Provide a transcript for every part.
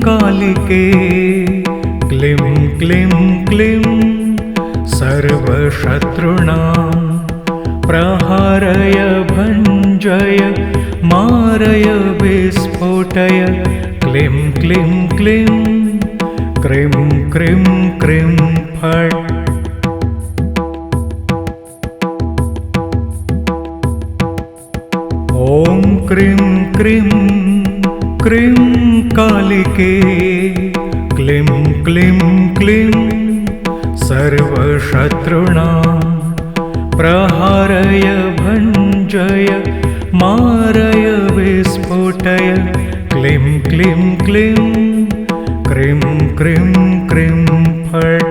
कालिके क्लीं क्लीं क्लीं सर्वशत्रूणां प्रहारय भञ्जय मारय विस्फोटय क्लीं क्लीं क्लीं क्रीं क्रीं क्रीं फट्। ॐ क्रीं क्रीं क्रीं कालिके क्लीं क्लीं क्लीं सर्वशत्रूणां प्रहारय भञ्जय मारय विस्फोटय क्लीं क्लीं क्लीं क्रीं क्रीं क्रीं फट्।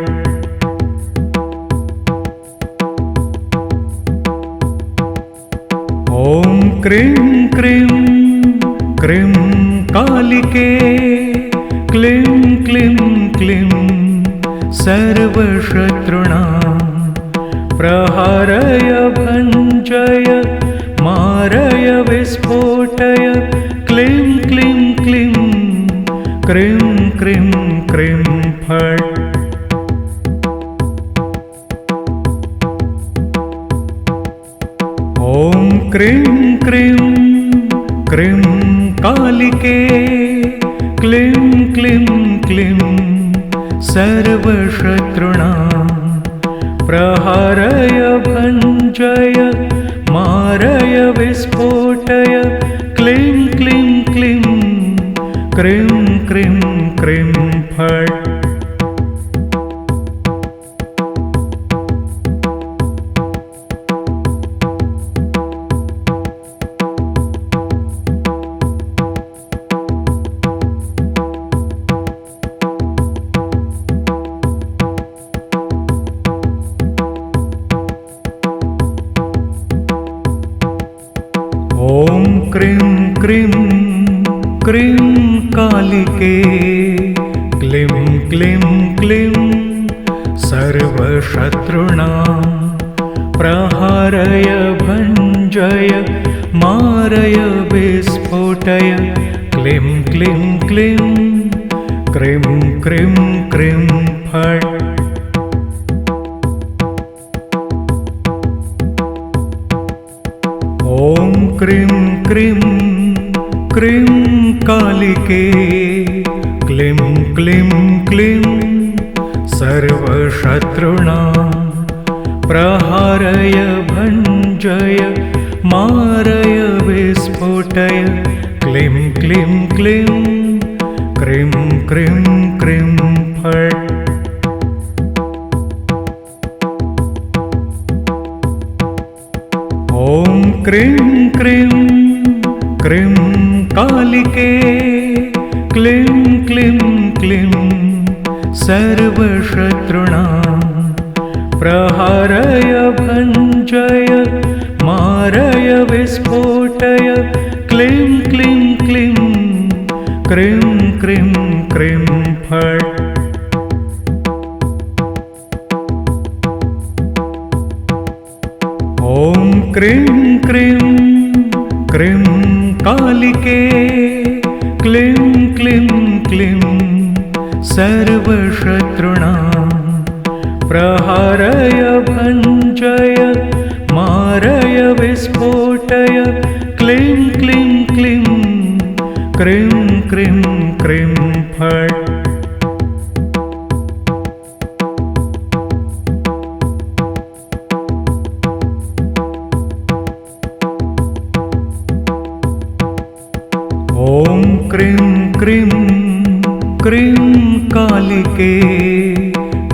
ॐ क्रीं क्रीं क्रीं कालिके क्लीं क्लीं क्लीं सर्वशत्रूणां प्रहारय भञ्जय मारय विस्फोटय क्लीं क्लीं क्लीं क्रीं क्रीं क्रीं फट्। ॐ क्रीं क्रीं क्रीं कालिके क्लीं क्लीं क्लीं सर्वशत्रूणां प्रहारय भञ्जय मारय विस्फोटय क्लीं क्लीं क्लीं क्रीं क्रीं क्रीं फट्। ॐ क्रीं क्रीं क्रीं कालिके क्लीं क्लीं क्लीं सर्वशत्रूणां प्रहारय भञ्जय मारय विस्फोटय क्लीं क्लीं क्लीं क्रीं क्रीं क्रीं फट्। ॐ क्रीं क्रीं क्रीं कालिके क्लीं क्लीं क्लीं सर्वशत्रूणां प्रहारय भञ्जय मारय विस्फोटय क्लीं क्लीं क्लीं क्रीं क्रीं क्रीं फट्। ॐ क्रीं क्रीं क्रीं कालिके क्लीं क्लीं क्लीं सर्वशत्रूणां प्रहारय भञ्जय मारय विस्फोटय क्लीं क्लीं क्लीं क्रीं क्रीं क्रीं फट्। ॐ क्रीं क्रीं क्रीं कालिके क्लीं क्लीं क्लीं सर्वशत्रूणां प्रहारय भञ्जय मारय विस्फोटय क्लीं क्लीं क्लीं क्रीं क्रीं क्रीं फट्। ॐ क्रीं क्रीं क्रीं कालिके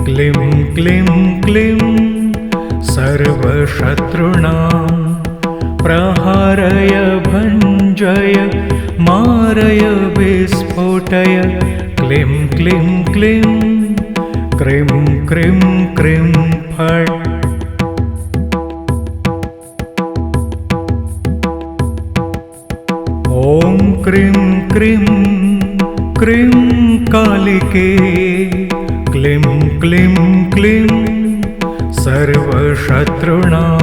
क्लीं क्लीं क्लीं सर्वशत्रूणां प्रहारय भञ्जय मारय विस्फोटय क्लीं क्लीं क्लीं क्रीं क्रीं क्रीं फट्। ॐ क्रीं क्रीं क्रीं कालिके क्लीं क्लीं क्लीं सर्वशत्रूणां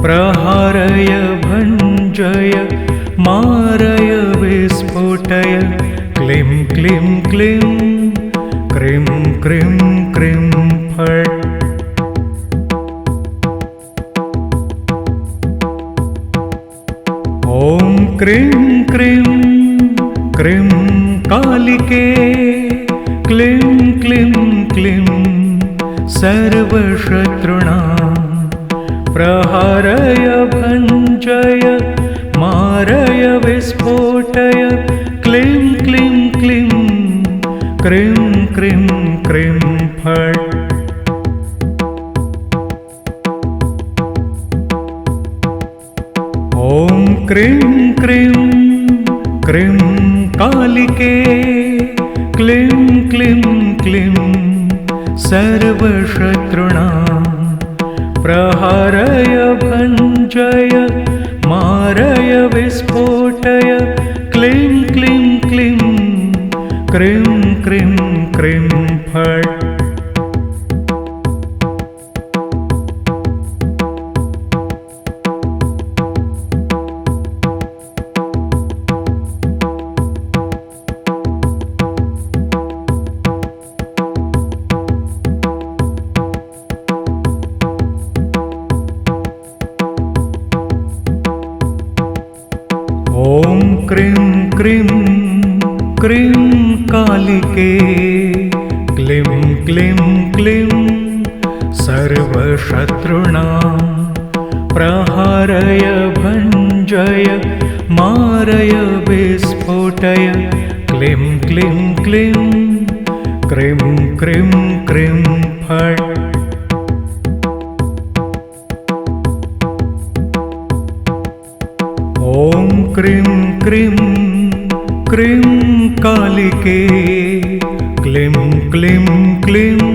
प्रहारय भञ्जय मारय विस्फोटय क्लीं क्लीं क्लीं क्रीं क्रीं क्रीं फट्। ॐ क्रीं क्रीं क्रीं कालिके क्लीं क्लीं क्लीं सर्वशत्रूणां प्रहारय भञ्जय मारय विस्फोटय क्लीं क्लीं क्लीं क्रीं क्रीं क्रीं फट्। ॐ क्रीं क्रीं क्रीं कालिके क्लीं क्लीं क्लीं सर्वशत्रूणां प्रहारय भञ्जय मारय विस्फोटय क्लीं क्लीं क्लीं क्रीं क्रीं क्रीं फट्। ॐ क्रीं क्रीं क्रीं कालिके क्लीं क्लीं क्लीं सर्वशत्रूणां प्रहारय भञ्जय मारय विस्फोटय क्लीं क्लीं क्लीं क्रीं क्रीं क्रीं फट्। ॐ क्रीं क्रीं क्रीं कालिके क्लीं क्लीं क्लीं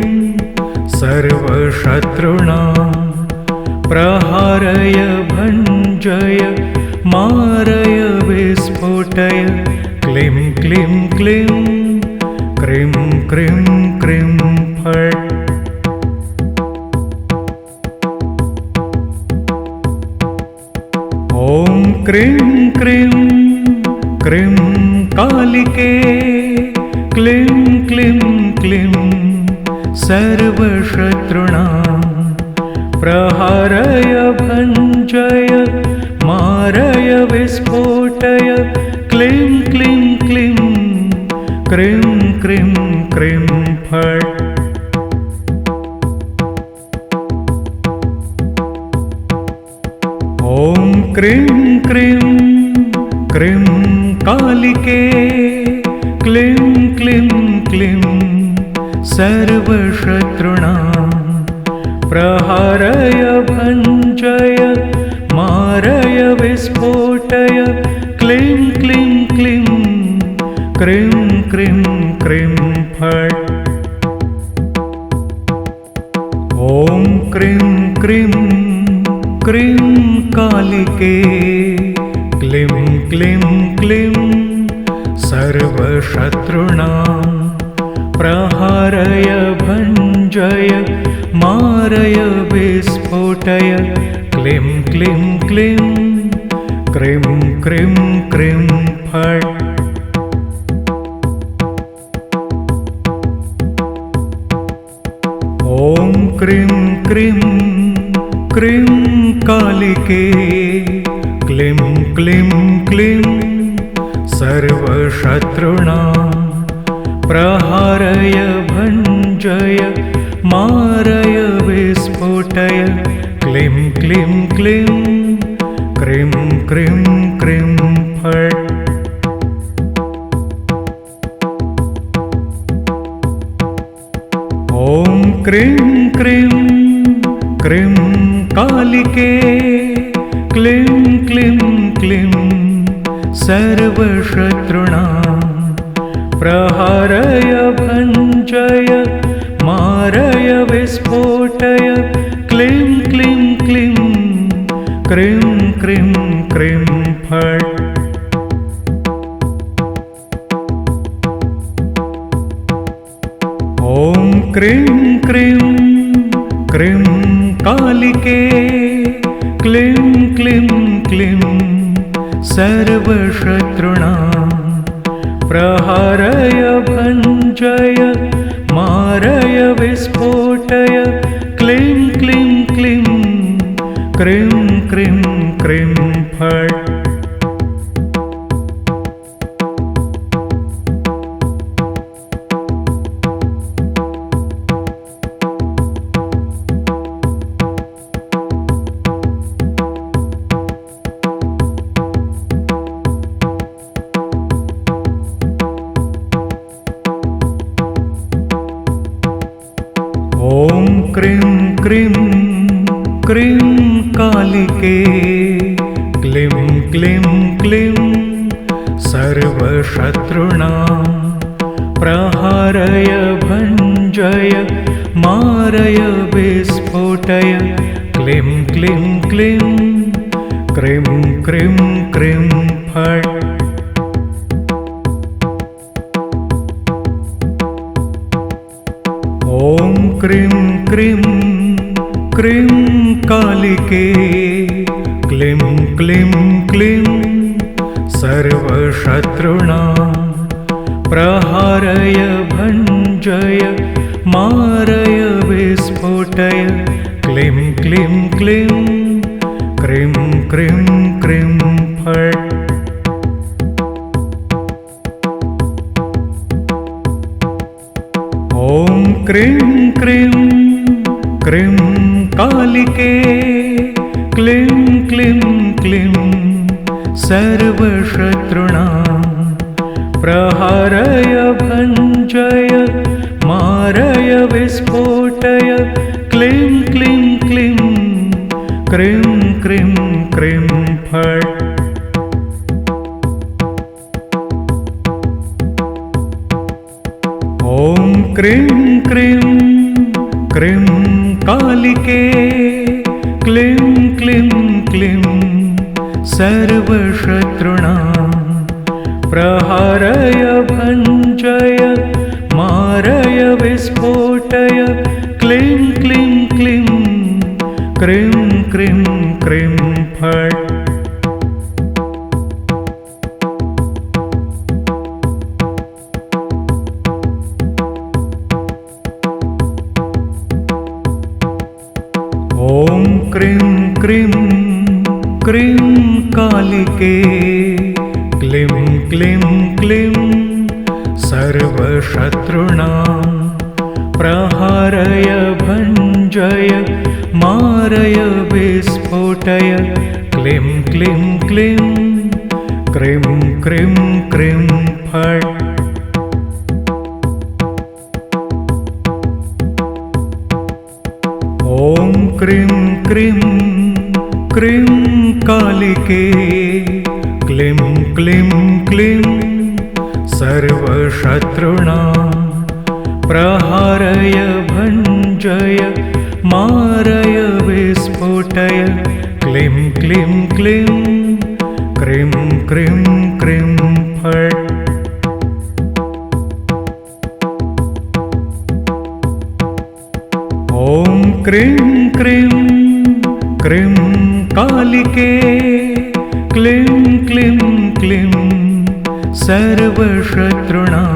सर्वशत्रूणां प्रहारय भञ्जय मारय विस्फोटय क्लीं क्लीं क्लीं क्रीं क्रीं क्रीं फट्। ॐ क्रीं क्रीं क्रीं कालिके क्लीं क्लीं क्लीं सर्वशत्रूणां प्रहारय भञ्जय मारय विस्फोटय क्लीं क्लीं क्लीं क्रीं क्रीं क्रीं फट्। ॐ क्रीं क्रीं क्रीं कालिके क्लीं क्लीं क्लीं सर्वशत्रूणां प्रहारय भञ्जय मारय विस्फोटय क्लीं क्लीं क्लीं क्रीं क्रीं क्रीं फट्। ॐ क्रीं क्रीं क्रीं कालिके क्लीं क्लीं क्लीं सर्वशत्रूणां प्रहारय भञ्जय मारय विस्फोटय क्लीं क्लीं क्लीं क्रीं क्रीं क्रीं फट्। ॐ क्रीं क्रीं क्रीं कालिके क्लीं क्लीं क्लीं सर्वशत्रूणां प्रहारय भञ्जय मारय विस्फोटय क्लीं क्लीं क्लीं क्रीं क्रीं क्रीं फट्। ॐ क्रीं क्रीं क्रीं कालिके क्लीं क्लीं क्लीं सर्वशत्रूणां प्रहारय भञ्जय मारय विस्फोटय क्लीं क्लीं क्लीं क्रीं क्रीं क्रीं फट्। ॐ क्रीं क्रीं क्रीं कालिके क्लीं क्लीं क्लीं सर्वशत्रूणां प्रहारय भञ्जय मारय विस्फोटय क्लीं क्लीं क्लीं क्रीं क्रीं क्रीं फट्। ॐ क्रीं क्रीं क्रीं कालिके क्लीं क्लीं क्लीं सर्वशत्रूणां प्रहारय भञ्जय मारय विस्फोटय क्लीं क्लीं क्लीं क्रीं क्रीं क्रीं फट्। ॐ क्रीं क्रीं क्रीं कालिके क्लीं क्लीं क्लीं सर्वशत्रूणां प्रहारय भञ्जय मारय विस्फोटय क्लीं क्लीं क्लीं क्रीं क्रीं क्रीं फट्। ॐ क्रीं क्रीं क्रीं कालिके क्लीं क्लीं क्लीं सर्वशत्रूणां प्रहारय भञ्जय मारय विस्फोटय क्लीं क्लीं क्लीं क्रीं क्रीं क्रीं फट्। ॐ क्रीं क्रीं क्रीं कालिके क्लीं क्लीं क्लीं सर्वशत्रूणां प्रहारय भञ्जय मारय विस्फोटय क्लीं क्लीं क्लीं क्रीं क्रीं क्रीं फट्। ॐ क्रीं क्रीं क्रीं कालिके क्लीं क्लीं क्लीं सर्वशत्रूणां प्रहारय भञ्जय मारय विस्फोटय क्लीं क्लीं क्लीं क्रीं क्रीं क्रीं फट्। ॐ क्रीं क्रीं क्रीं कालिके क्लीं क्लीं क्लीं सर्वशत्रूणां प्रहारय भञ्जय मारय विस्फोटय क्लीं क्लीं क्लीं क्रीं क्रीं क्रीं फट्। ॐ क्रीं क्रीं क्रीं कालिके क्लीं क्लीं क्लीं सर्वशत्रूणां